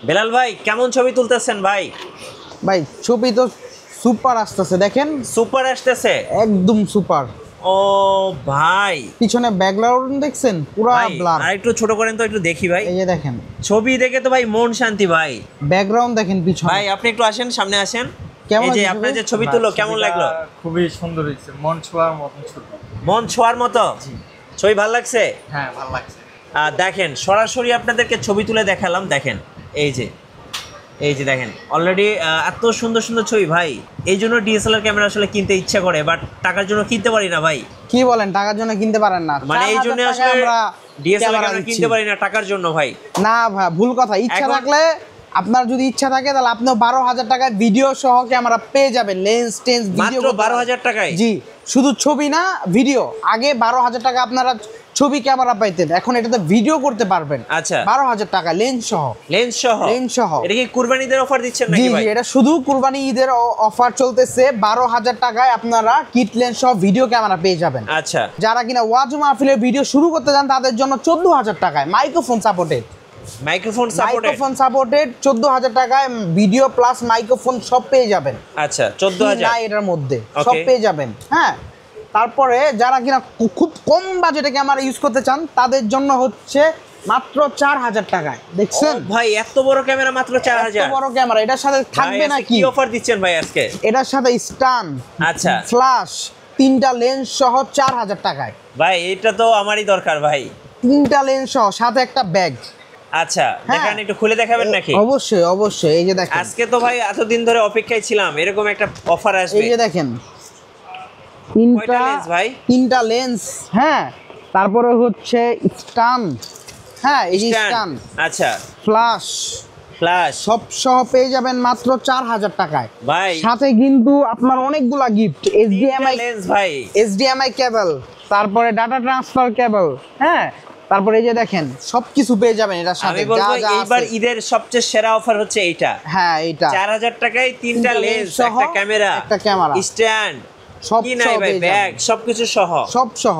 বেলাল ভাই কেমন ছবি তুলতেছেন ভাই? ভাই ছবি তো সুপার আসতেছে, দেখেন সুপার আসতেছে একদম সুপার। ও ভাই, পিছনে ব্যাকগ্রাউন্ড দেখছেন পুরো ভাই ব্লার। আর একটু ছোট করেন তো, একটু দেখি ভাই। এই যে দেখেন ছবি দেখে তো ভাই মন শান্তি ভাই। ব্যাকগ্রাউন্ড দেখেন পিছনে। ভাই আপনি একটু আসেন, সামনে আসেন। কেমন এই যে হয়েছে আপনার ছবি? যে ছবি তুললো কেমন লাগলো? খুবই সুন্দর হয়েছে, মন ছোঁয়ার মতন ছবি। মন ছোঁয়ার মতো ছবি, ভালো লাগছে? হ্যাঁ, ভালো লাগছে। দেখেন সরাসরি আপনাদেরকে ছবি তুলে দেখালাম, দেখেন এই যে, এই যে দেখেন অলরেডি এত সুন্দর সুন্দর ছবি ভাই। এই জন্য ডিএসএলআর ক্যামেরা আসলে কিনতে ইচ্ছা করে, বাট টাকার জন্য কিনতে পারি না ভাই। কি বলেন, টাকার জন্য কিনতে পারেন না? মানে এই জন্য 4000 আসলে টাকায় আমরা ডিএসএলআর ক্যামেরা ক্যামেরা দিচ্ছি। কিনতে পারি না টাকার জন্য ভাই। না ভাই, ভুল কথা। ইচ্ছা এখন- থাকলে, আপনার যদি ইচ্ছা থাকে তাহলে আপনি 12,000 টাকায় ভিডিও সহ ক্যামেরা পেয়ে যাবেন। লেন্স টেন্স ভিডিও মাত্র 12,000 টাকায়? জি, শুধু ছবি না ভিডিও। আগে 12,000 টাকা আপনারা ছবি ক্যামেরা পাইতেন, এখন এটাতে ভিডিও করতে পারবেন। আচ্ছা। 12,000 টাকা লেন্স সহ। লেন্স সহ? লেন্স সহ। এটা কি কুরবানিদের অফার দিচ্ছেন জি নাকি জি, ভাই? এটা শুধু কুরবানি ঈদের অফার চলতেছে। 12,000 টাকায় আপনারা কিট লেন্স সহ ভিডিও ক্যামেরা পেয়ে যাবেন। আচ্ছা, যারা কিনা ওয়াজ মাহফিলের ভিডিও শুরু করতে চান তাদের জন্য 14,000 টাকায় microphone supported. Microphone supported? Microphone supported 14,000 টাকায় ভিডিও প্লাস মাইক্রোফোন সব পেয়ে যাবেন। আচ্ছা, কি 14,000 না এটার মধ্যে Okay. সব পেয়ে যাবেন। হ্যাঁ, তারপরে যারা কিনা খুব কম বাজেটে ক্যামেরা ইউজ করতে চান তাদের জন্য হচ্ছে মাত্র 4,000 টাকায়। দেখছেন ও ভাই, এত বড় ক্যামেরা মাত্র এত 4,000? বড় ক্যামেরা, এটার সাথে থাকবে না কি কি? অফার দিচ্ছেন ভাই আজকে? এটার সাথে স্টান, আচ্ছা ফ্ল্যাশ, 3টা লেন্স সহ 4,000 টাকায়। ভাই, এটা তো আমারই দরকার ভাই। 3টা লেন্স সহ সাথে একটা ব্যাগ। আচ্ছা, হ্যাঁ। দেখেন একটু খুলে দেখাবেন নাকি? অবশ্যই অবশ্যই, এই যে দেখেন। আজকে তো ভাই এতদিন ধরে অপেক্ষায় ছিলাম, এরকম একটা অফার আসবে। এই যে দেখেন কয়টা lens ভাই? 3টা লেন্স। হ্যাঁ, তারপরে হচ্ছে স্টান। হ্যাঁ, এই যে Stand? স্টান, আচ্ছা, ফ্ল্যাশ ফ্ল্যাশ সব সহ পেয়ে যাবেন মাত্র 4,000 টাকায়। ভাই। সাথে কিন্তু আপনার অনেকগুলা গিফট, HDMI লেন্স ভাই। HDMI কেবল, তারপরে ডাটা ট্রান্সফার কেবল। হ্যাঁ, তারপরে এই যে দেখেন সবকিছু পেয়ে যাবেন এটার সাথে। আমি বলবো যা এইবার আছে। ঈদের সবচেয়ে সেরা অফার হচ্ছে এইটা। হ্যাঁ, এইটা 4,000 টাকায় 3টা তিনটা লেন্স, lens সহ একটা ক্যামেরা, একটা ক্যামেরা, স্ট্যান্ড, সব কি নাই সহ ভাই, পেয়ে ব্যাগ, যাবেন। সবকিছু সহ। সব সহ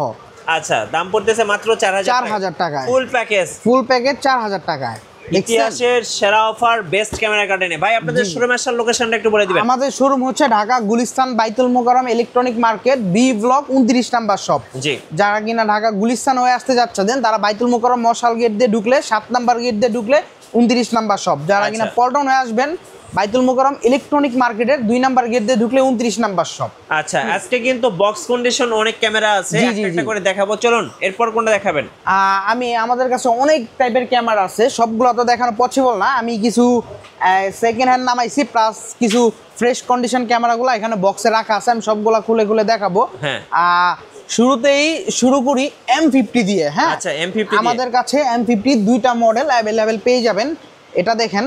আচ্ছা, দাম পড়তেছে মাত্র 4,000 টাকায়। Full package. ফুল প্যাকেজ 4,000 টাকায়। দেখছেন? ইতিহাসের সেরা অফার, বেস্ট ক্যামেরা গার্ডেনে। ভাই আপনাদের জি। শোরুমের আসার লোকেশনটা একটু বলে দিবেন। আমাদের শোরুম হচ্ছে Dhaka Gulistan Baitul Mukarram electronic market, B block 29 number shop. জি। যারা কিনা ঢাকা গুলিস্তান হয়ে আসতে যাচ্ছেন তারা বাইতুল মোকাররম মশাল গেট দিয়ে ঢুকলে 7 নাম্বার গেট দিয়ে ঢুকলে 29 নাম্বার শপ। যারা কিনা আচ্ছা। পল্টন হয়ে আসবেন বাইতুল মোকাররম ইলেকট্রনিক মার্কেটের 2 নাম্বার গেট দিয়ে ঢুকলে 29 নাম্বার শপ। আচ্ছা, আজকে কিন্তু বক্স কন্ডিশন অনেক ক্যামেরা আছে, জি, একটা জি, একটা জি। করে দেখাবো। চলুন এরপর কোনটা দেখাবেন? আমাদের কাছে অনেক টাইপের ক্যামেরা আছে, সবগুলো তো দেখানো পসিবল না। আমি কিছু সেকেন্ড হ্যান্ড নামাইছি, প্লাস কিছু ফ্রেশ কন্ডিশন ক্যামেরাগুলো এখানে বক্সে রাখা আছে, আমি সবগুলো খুলে খুলে দেখাবো। হ্যাঁ। শুরুতেই শুরু করি M50 দিয়ে। হ্যাঁ, আচ্ছা, M50 দিয়ে। আমাদের কাছে M50 2টা মডেল অ্যাভেলেবেল পেয়ে যাবেন। এটা দেখেন,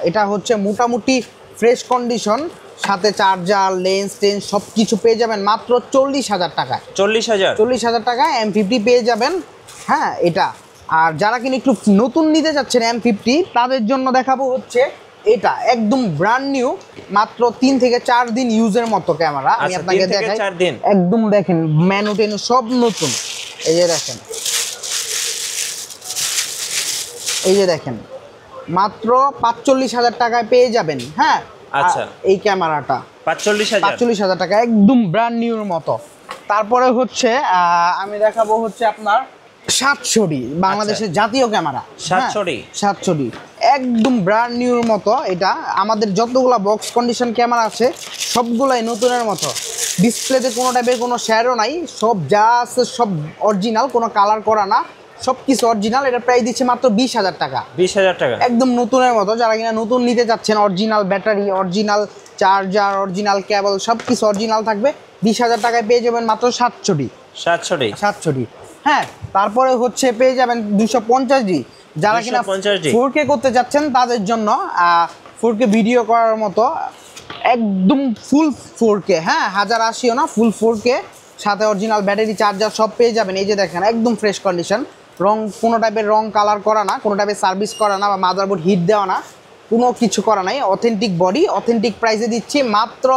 এটা হচ্ছে মোটামুটি ফ্রেশ কন্ডিশন, সাথে চার্জার, লেন্স টেন্স সব কিছু পেয়ে যাবেন মাত্র 40,000 টাকায়। 40,000? 40,000 টাকায় M50 পেয়ে যাবেন। হ্যাঁ, এটা। আর যারা কিনা একটু নতুন নিতে যাচ্ছেন M50, তাদের জন্য দেখাবো হচ্ছে এটা একদম ব্র্যান্ড নিউ, মাত্র 3 থেকে 4 দিন ইউজের মতো ক্যামেরা। আমি আচ্ছা, আপনাকে 3 থেকে দেখাই। 4 দিন। একদম দেখেন মেনু টেনু সব নতুন। এই যে দেখেন, এই যে দেখেন মাত্র 45,000 টাকায় পেয়ে যাবেন। হ্যাঁ, আচ্ছা। এই ক্যামেরাটা 45,000? 45,000 টাকা একদম ব্র্যান্ড নিউর মতো। তারপরে হচ্ছে আমি দেখাবো হচ্ছে আপনার 700D, বাংলাদেশের জাতীয় ক্যামেরা। 700D? 700D একদম ব্র্যান্ড নিউর মতো। এটা আমাদের যতগুলা বক্স কন্ডিশন ক্যামেরা আছে সবগুলাই নতুনের মতো। ডিসপ্লেতে কোনো টাইপের কোনো শেয়ারও নাই, সব যা আছে সব অরিজিনাল, কোনো কালার করা না, সব কিছু অরিজিনাল। এটা প্রাইস দিচ্ছে মাত্র 20,000 টাকা। 20,000 টাকা? একদম নতুনের মতো। যারা কিনা নতুন নিতে যাচ্ছেন, original battery, original charger, original কেবল সব কিছু অরিজিনাল থাকবে, 20,000 টাকায় পেয়ে যাবেন মাত্র 700D। 700D? 700D। হ্যাঁ, তারপরে হচ্ছে পেয়ে যাবেন 250D। যারা কিনা 250D 4K করতে যাচ্ছেন তাদের জন্য 4K ভিডিও করার মতো একদম ফুল 4K। হ্যাঁ, 1080ও না, ফুল 4K, সাথে অরিজিনাল ব্যাটারি, চার্জার সব পেয়ে যাবেন। এই যে দেখেন একদম ফ্রেশ কন্ডিশন, রং কোনো টাইপের রং কালার করা না, কোনো টাইপের সার্ভিস করা না, বা মাদারবোর্ড হিট দেওয়া না, কোনো কিছু করা নাই। অথেন্টিক বডি, অথেন্টিক প্রাইসে দিচ্ছি মাত্র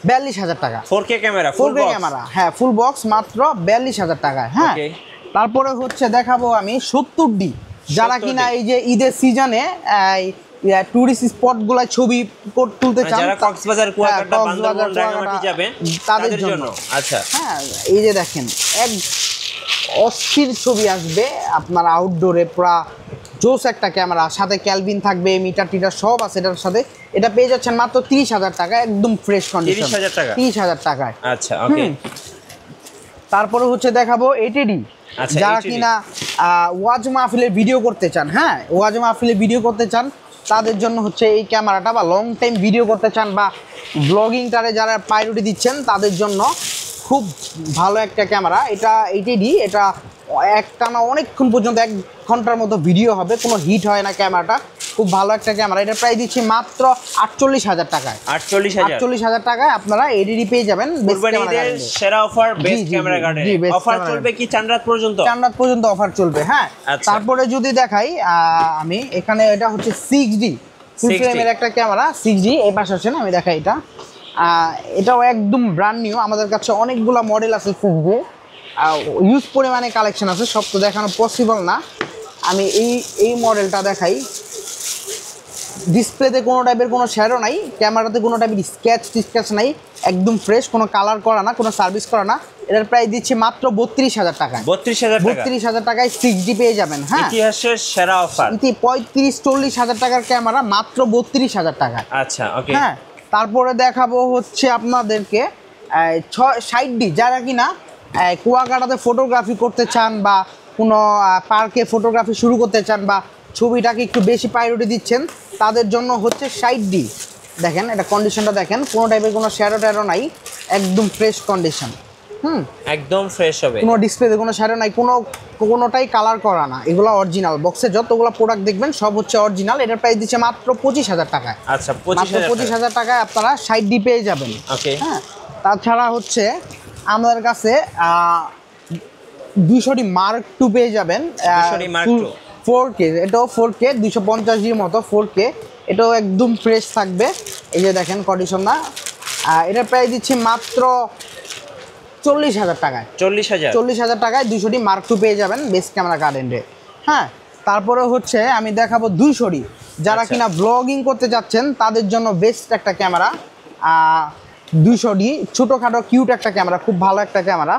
42,000 টাকা। 4K ক্যামেরা, 4K ক্যামেরা, হ্যাঁ ফুল বক্স, মাত্র 42,000 টাকায়। হ্যাঁ, Okay. তারপরে হচ্ছে দেখাবো আমি 70D। যারা কিনা এই যে ঈদের সিজনে টুরিস্ট স্পটগুলো ছবি তুলতে চান, যারা কক্সবাজার, কুয়াকাটা, বান্দরবান, রাঙামাটি যাবে তাদের জন্য। আচ্ছা, হ্যাঁ এই যে দেখেন এক অস্থির ছবি আসবে আপনার আউটডোরে, পুরা জোস একটা ক্যামেরা, সাথে ক্যালভিন থাকবে, মিটার টিটার সব আছে এটার সাথে। এটা পেয়ে যাচ্ছেন মাত্র 30,000 টাকা, একদম ফ্রেশ কন্ডিশন। 30,000 টাকা? 30,000 টাকায়। আচ্ছা, ওকে। তারপরে হচ্ছে দেখাবো এটিডি। আচ্ছা, যারা ATD কিনা ওয়াজ মাহফিলের ভিডিও করতে চান, হ্যাঁ ওয়াজ মাহফিলের ভিডিও করতে চান, তাদের জন্য হচ্ছে এই ক্যামেরাটা, বা লং টাইম ভিডিও করতে চান বা ব্লগিংটারে যারা প্রায়োরিটি দিচ্ছেন তাদের জন্য খুব ভালো একটা ক্যামেরা। এটা এইচডি, এটা একটানা অনেকক্ষণ পর্যন্ত 1 ঘন্টার মতো ভিডিও হবে, কোনো হিট হয় না ক্যামেরাটা। খুব ভালো একটা ক্যামেরা। এটা প্রায় দিচ্ছি মাত্র 48,000 টাকায়। 48,000 টাকায় আপনারা এডিডি পেয়ে যাবেন। সেরা offer, best camera garden offer চলবে কি চাঁদরাত পর্যন্ত? চাঁদরাত পর্যন্ত অফার চলবে, হ্যাঁ। তারপরে যদি দেখাই আমি এখানে, এটা হচ্ছে 6D ফুল ফ্রেমের একটা ক্যামেরা, 6D। এই পাশে আছে না, আমি দেখাই এটা। এটাও একদম ব্র্যান্ড নিউ, আমাদের কাছে অনেকগুলো মডেল আছে 6D, ইউজ পরিমাণে কালেকশন আছে, সব তো দেখানো পসিবল না। আমি এই মডেলটা দেখাই। ডিসপ্লেতে কোনো টাইপের কোনো শ্যাডো নাই, ক্যামেরাতে কোনো টাইপের স্ক্র্যাচ নাই, একদম ফ্রেশ, কোনো কালার করা না, কোনো সার্ভিস করা না। এটার প্রাইস দিচ্ছি মাত্র 32,000 টাকায়। 32,000 টাকায় 6D পেয়ে যাবেন। হ্যাঁ, ইতিহাসের সেরা অফার। 35-40,000 টাকার ক্যামেরা মাত্র 32,000 টাকায়। আচ্ছা, ওকে। হ্যাঁ, তারপরে দেখাবো হচ্ছে আপনাদেরকে 60D। যারা কিনা কুয়াকাটাতে ফটোগ্রাফি করতে চান বা কোনো পার্কে ফটোগ্রাফি শুরু করতে চান বা ছবিটাকে একটু বেশি প্রায়োরিটি দিচ্ছেন, তাদের জন্য হচ্ছে 60D। দেখেন এটা কন্ডিশনটা দেখেন, কোনো টাইপের কোনো শ্যাডো ট্যাডো নাই, একদম ফ্রেশ কন্ডিশন। একদম ফ্রেশ হবে, কোনো ডিসপ্লেতে কোনো শ্যাডো নাই, কোনোটাই কালার করা না, এগুলো অরিজিনাল। বক্সে যতগুলো প্রোডাক্ট দেখবেন সব হচ্ছে অরিজিনাল। এটার প্রাইস দিচ্ছে মাত্র 25,000 টাকায়। আচ্ছা, 25,000 টাকায় আপনারা 60D পেয়ে যাবেন। ওকে। হ্যাঁ, তাছাড়া হচ্ছে আমাদের কাছে 200D Mark II পেয়ে যাবেন। 200D Mark II 4K, এটাও 4K 250Gর মতো 4K, এটাও একদম ফ্রেশ থাকবে। এই যে দেখেন কন্ডিশনটা। এটার প্রাইস দিচ্ছি মাত্র 40,000 টাকায়। 40,000 টাকায় 200D Mark II পেয়ে যাবেন বেস ক্যামেরা গার্ডেনে। হ্যাঁ, তারপরে হচ্ছে আমি দেখাবো 200D। যারা কিনা ব্লগিং করতে যাচ্ছেন তাদের জন্য বেস্ট একটা ক্যামেরা। 200D ছোটোখাটো কিউট একটা ক্যামেরা, খুব ভালো একটা ক্যামেরা।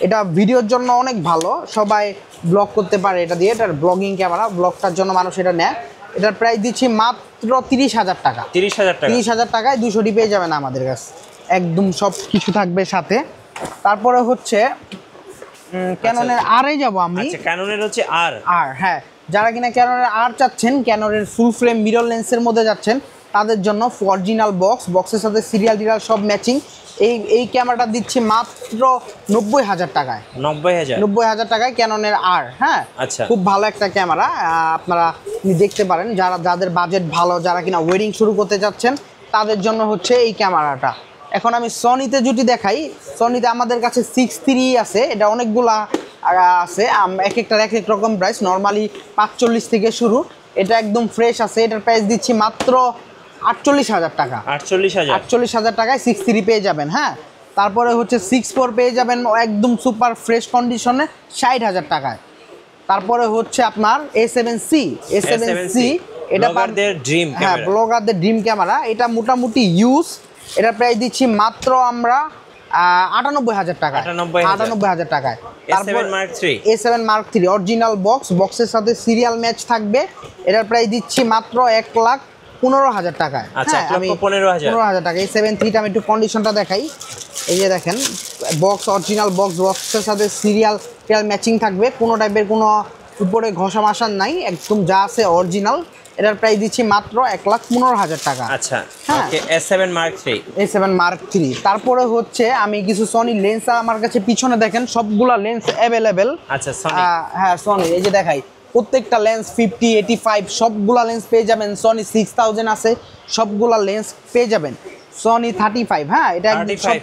এটা ভিডিওর জন্য অনেক ভালো, সবাই ব্লগ করতে পারে এটা দিয়ে। এটার ব্লগিং ক্যামেরা, ব্লগটার জন্য মানুষ এটা নেয়। এটার প্রাইস দিচ্ছি মাত্র 30,000 টাকা। 30,000 টাকায় 200D পেয়ে যাবেন আমাদের কাছে, একদম সব কিছু থাকবে সাথে। তারপরে হচ্ছে ক্যাননের আরে যাব আমি। আচ্ছা, ক্যাননের হচ্ছে আর, হ্যাঁ, যারা কিনা ক্যাননের আর চাচ্ছেন, ক্যাননের ফুল ফ্রেম মিরর লেন্সের মধ্যে যাচ্ছেন, তাদের জন্য অরিজিনাল বক্সের সাথে সিরিয়াল টিরিয়াল সব ম্যাচিং। এই ক্যামেরাটা দিচ্ছি মাত্র 90,000 টাকায়। 90,000 টাকায় ক্যাননের আর। হ্যাঁ, আচ্ছা, খুব ভালো একটা ক্যামেরা, আপনারা দেখতে পারেন। যাদের বাজেট ভালো, যারা কিনা ওয়েডিং শুরু করতে যাচ্ছেন, তাদের জন্য হচ্ছে এই ক্যামেরাটা। এখন আমি সনিতে যদি দেখাই, সনিতে আমাদের কাছে 6.3 আছে, এটা অনেকগুলা আছে, এক একটার এক এক রকম প্রাইস। নর্মালি 45 থেকে শুরু, এটা একদম ফ্রেশ আছে। এটার প্রাইস দিচ্ছি মাত্র 48,000 টাকা। 48,000 টাকায় 6.3 পেয়ে যাবেন। হ্যাঁ, তারপরে হচ্ছে 6.4 পেয়ে যাবেন একদম সুপার ফ্রেশ কন্ডিশনে 60,000 টাকায়। তারপরে হচ্ছে আপনার A7C। এটা ব্লগারদের ড্রিম ক্যামেরা। হ্যাঁ, ব্লগারদের ড্রিম ক্যামেরা। এটা মোটামুটি ইউজ। এটা প্রাইস দিচ্ছি মাত্র আমরা 98,000 টাকা। 98,000 টাকায়। A7 Mark III অরিজিনাল বক্সের সাথে সিরিয়াল ম্যাচ থাকবে। এটার প্রাইস দিচ্ছি মাত্র 1,15,000 টাকায়। আচ্ছা, আমি 15,000 টাকা। এই 7.3টা আমি একটু কন্ডিশনটা দেখাই। এই যে দেখেন অরিজিনাল বক্সের সাথে সিরিয়াল ম্যাচিং থাকবে, কোনো টাইপের কোনো উপরে ঘষা মাসান নাই, একদম যা আছে অরিজিনাল। এটার প্রাইস দিচ্ছি মাত্র 1,15,000 টাকা। আচ্ছা, ওকে। A7 Mark III। তারপরে হচ্ছে আমি কিছু সনি লেন্স, আমার কাছে পিছনে দেখেন সবগুলা লেন্স অ্যাভেলেবেল। আচ্ছা, সনি। হ্যাঁ, সনি। এই যে দেখাই, প্রত্যেকটা লেন্স 50, 85 সবগুলা লেন্স পেয়ে যাবেন। সনি 6000 আছে, সবগুলা লেন্স পেয়ে যাবেন। সনি 35, হ্যাঁ, এটা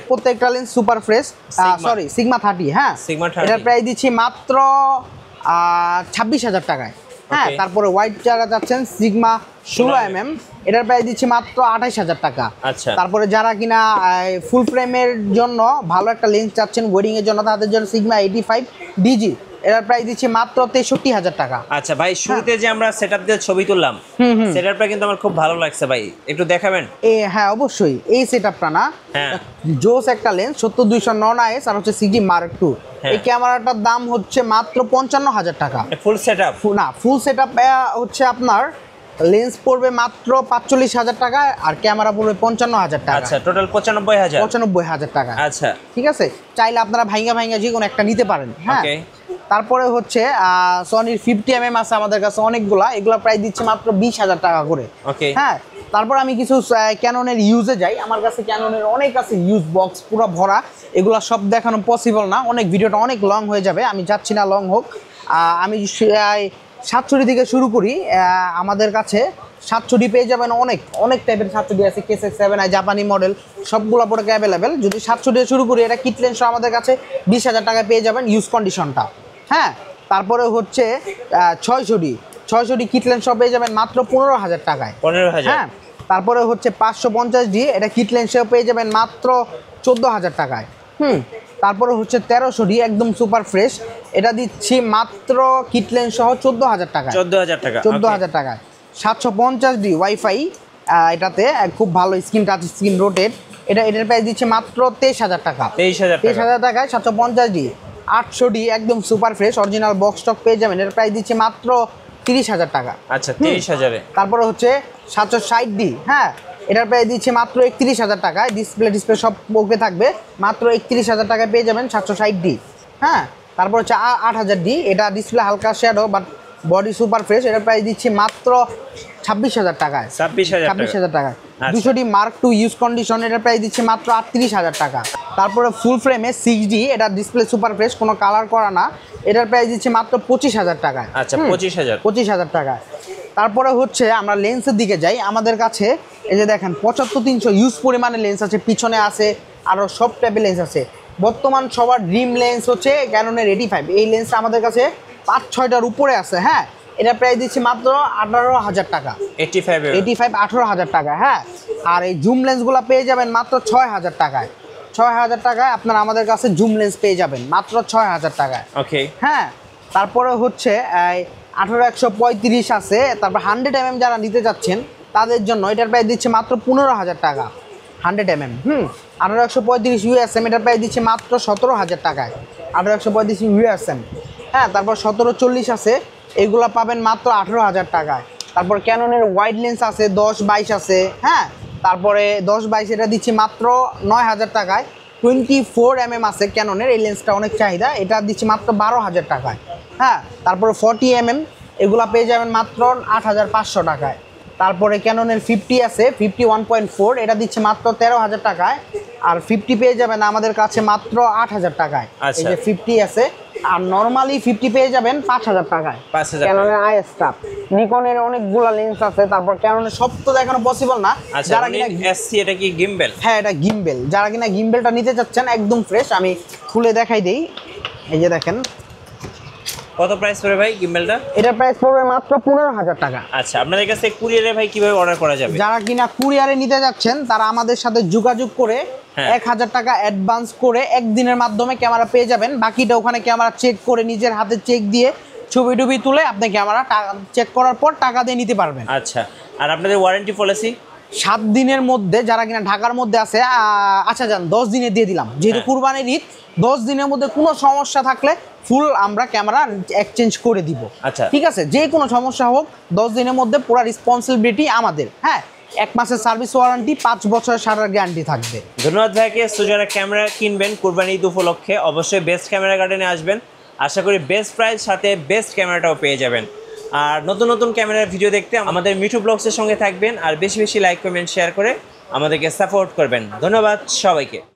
প্রত্যেকটা lens super fresh. Sorry, sigma 30। হ্যাঁ, এটার প্রাইস দিচ্ছি মাত্র 26,000 টাকায়। হ্যাঁ, তারপরে হোয়াইট যারা যাচ্ছেন সিগমা 16mm, এটার প্রাইস দিচ্ছি মাত্র 28,000 টাকা। আচ্ছা, তারপরে যারা কিনা ফুল ফ্রেমের জন্য ভালো একটা লেন্স চাচ্ছেন ওয়েডিং এর জন্য, তাদের জন্য সিগমা 85 DG। এটার প্রাইস দিচ্ছি মাত্র 63,000 টাকা। আচ্ছা ভাই, শুরুতে যে আমরা সেটআপ দিয়ে ছবি তুললাম, সেটআপটা কিন্তু আমার খুব ভালো লাগছে ভাই, একটু দেখাবেন? হ্যাঁ অবশ্যই, এই সেটআপটা না হ্যাঁ জোস একটা লেন্স 70-209 IS আর হচ্ছে CG Mark II। এই ক্যামেরাটার দাম হচ্ছে মাত্র 55,000 টাকা। ফুল সেটআপ না, ফুল সেটআপ হচ্ছে আপনার লেন্স পড়বে মাত্র 45,000 টাকা আর ক্যামেরা পড়বে 55,000 টাকা। আচ্ছা, টোটাল 95,000। 95,000 টাকা। আচ্ছা ঠিক আছে, চাইলে আপনারা ভাইঙ্গা যে কোনো একটা নিতে পারেন। হ্যাঁ, ওকে। তারপরে হচ্ছে সনির 50mm আছে আমাদের কাছে অনেকগুলা, এগুলা প্রাইস দিচ্ছে মাত্র 20,000 টাকা করে। ওকে। হ্যাঁ, তারপর আমি কিছু ক্যাননের ইউজে যাই। আমার কাছে ক্যাননের অনেক আছে, ইউজ বক্স পুরো ভরা, এগুলা সব দেখানো পসিবল না, অনেক ভিডিওটা অনেক লং হয়ে যাবে, আমি চাচ্ছি না লং হোক। আমি 760 থেকে শুরু করি। আমাদের কাছে 760 পেয়ে যাবেন, অনেক টাইপের 760 আছে, KSX7i জাপানি মডেল, সবগুলো প্রোডাক্ট অ্যাভেলেবেল। যদি 760 শুরু করি, এটা কিট লেন্স আমাদের কাছে 20,000 টাকায় পেয়ে যাবেন ইউজ কন্ডিশনটা। হ্যাঁ, তারপরে হচ্ছে 660 কিট লেন্স পেয়ে যাবেন মাত্র 15,000 টাকায়। 15,000। হ্যাঁ, তারপরে হচ্ছে 550D, এটা কিট লেন্সেও পেয়ে যাবেন মাত্র 14,000 টাকায়। তারপরে হচ্ছে 1300D একদম সুপার ফ্রেশ, এটা দিচ্ছি মাত্র কিট লেন্স সহ 14,000 টাকায়। 14,000 টাকা। 14,000 টাকায়। 750D ওয়াইফাই, এটাতে খুব ভালো স্ক্রিন, টাচ স্ক্রিন, রোটেট, এটার প্রাইস দিচ্ছে মাত্র 23,000 টাকা। 23,000 টাকায় 750D। 800D একদম super fresh original box stock পেয়ে যাবেন, এটার প্রাইস দিচ্ছে মাত্র 30,000 টাকা। আচ্ছা, 30,000-এ। তারপরে হচ্ছে 760D, হ্যাঁ, এটার প্রাইস দিচ্ছে মাত্র 31,000 টাকায়। ডিসপ্লে সব ওকে থাকবে, মাত্র 31,000 টাকায় পেয়ে যাবেন 760D। হ্যাঁ, তারপর হচ্ছে 8,000D, এটা ডিসপ্লে হালকা shadow but body super fresh, এটার প্রাইস দিচ্ছি মাত্র 26,000 টাকায়। 26,000 টাকায়। 200D Mark II use condition, এটার প্রাইস দিচ্ছে মাত্র 38,000 টাকা। তারপরে ফুল ফ্রেমে 6D, এটা ডিসপ্লে সুপার ফ্রেশ, কোনো কালার করা না, এটার প্রাইস দিচ্ছে মাত্র 25,000 টাকায়। আচ্ছা, 25,000 টাকায়। তারপরে হচ্ছে আমরা লেন্সের দিকে যাই। আমাদের কাছে এই যে দেখেন 75-300 ইউজ পরিমাণে লেন্স আছে, পিছনে আছে আরও সব টাইপের লেন্স আছে। বর্তমান সবার ড্রিম লেন্স হচ্ছে ক্যাননের 85, এই লেন্সটা আমাদের কাছে 5-6টার উপরে আছে। হ্যাঁ, এটা প্রাইস দিচ্ছি মাত্র 18,000 টাকা। 85 18,000 টাকা। হ্যাঁ, আর এই জুম লেন্সগুলো পেয়ে যাবেন মাত্র 6,000 টাকায়। 6,000 টাকায় আপনারা আমাদের কাছে জুম লেন্স পেয়ে যাবেন মাত্র 6,000 টাকায়। ওকে। হ্যাঁ, তারপরে হচ্ছে 18-135 আছে। তারপর 100mm যারা নিতে যাচ্ছেন তাদের জন্য এটার প্রাইস দিচ্ছে মাত্র 15,000 টাকা। 100mm 18-135 USM, এটার প্রাইস দিচ্ছে মাত্র 17,000 টাকায়। 18-135 USM। হ্যাঁ, তারপর 17-40 আছে, এগুলো পাবেন মাত্র 18,000 টাকায়। তারপর ক্যাননের ওয়াইড লেন্স আছে 10-22 আছে। হ্যাঁ, তারপরে 10-22 এটা দিচ্ছি মাত্র 9,000 টাকায়। 24mm আছে ক্যাননের, এই লেন্সটা অনেক চাহিদা, এটা দিচ্ছি মাত্র 12,000 টাকায়। হ্যাঁ, তারপরে 40mm এগুলা পেয়ে যাবেন মাত্র 8,500 টাকায়। তারপরে ক্যাননের 50 আছে 51.4, এটা দিচ্ছে মাত্র 13,000 টাকায়। আর 50 পেয়ে যাবেন আমাদের কাছে মাত্র 8,000 টাকায়। এই যে 50 আছে, আর নরমালি 50 পেয়ে যাবেন 5,000 টাকায়। ক্যাননের IS স্টাফ, নিকনের অনেকগুলা লেন্স আছে। তারপর ক্যাননের সব তো দেখানো পসিবল না। যারা কিনা SC, এটা কি গিম্বেল? হ্যাঁ, এটা গিম্বেল। যারা কিনা গিম্বেলটা নিতে চাচ্ছেন একদম ফ্রেশ, আমি খুলে দেখাই দেই। এই যে দেখেন, কত প্রাইস পড়বে ভাই গিম্বেলটা? এটার প্রাইস পড়বে মাত্র 15,000 টাকা। আচ্ছা, আপনাদের কাছে কুরিয়ারে ভাই কিভাবে অর্ডার করা যাবে? যারা কিনা কুরিয়ারে নিতে যাচ্ছেন তারা আমাদের সাথে যোগাযোগ করে 1,000 টাকা অ্যাডভান্স করে একদিনের মাধ্যমে ক্যামেরা পেয়ে যাবেন। বাকিটা ওখানে ক্যামেরা চেক করে নিজের হাতে চেক দিয়ে ছবি টবি তুলে আপনি ক্যামেরা চেক করার পর টাকা দিয়ে নিতে পারবেন। আচ্ছা, আর আপনাদের ওয়ারেন্টি পলিসি? 7 দিনের মধ্যে, যারা কিনা ঢাকার মধ্যে আছে, আচ্ছা যান 10 দিনে দিয়ে দিলাম, যেহেতু কুরবানির ঈদ, 10 দিনের মধ্যে কোনো সমস্যা থাকলে ফুল আমরা ক্যামেরা এক্সচেঞ্জ করে দিব। আচ্ছা, ঠিক আছে, যে কোনো সমস্যা হোক 10 দিনের মধ্যে পুরো রেসপন্সিবিলিটি আমাদের। হ্যাঁ, 1 মাসের সার্ভিস ওয়ারেন্টি, 5 বছরের সারার গ্যারান্টি থাকবে। ধন্যবাদ ভাইকে। সো যারা ক্যামেরা কিনবেন কুরবানি ঈদ উপলক্ষে অবশ্যই বেস্ট ক্যামেরা গার্ডেনে আসবেন, আশা করি বেস্ট প্রাইস সাথে বেস্ট ক্যামেরাটাও পেয়ে যাবেন। আর নতুন নতুন ক্যামেরার ভিডিও দেখতে আমাদের মিঠু ব্লগসের সঙ্গে থাকবেন, আর বেশি বেশি লাইক কমেন্ট শেয়ার করে আমাদেরকে সাপোর্ট করবেন। ধন্যবাদ সবাইকে।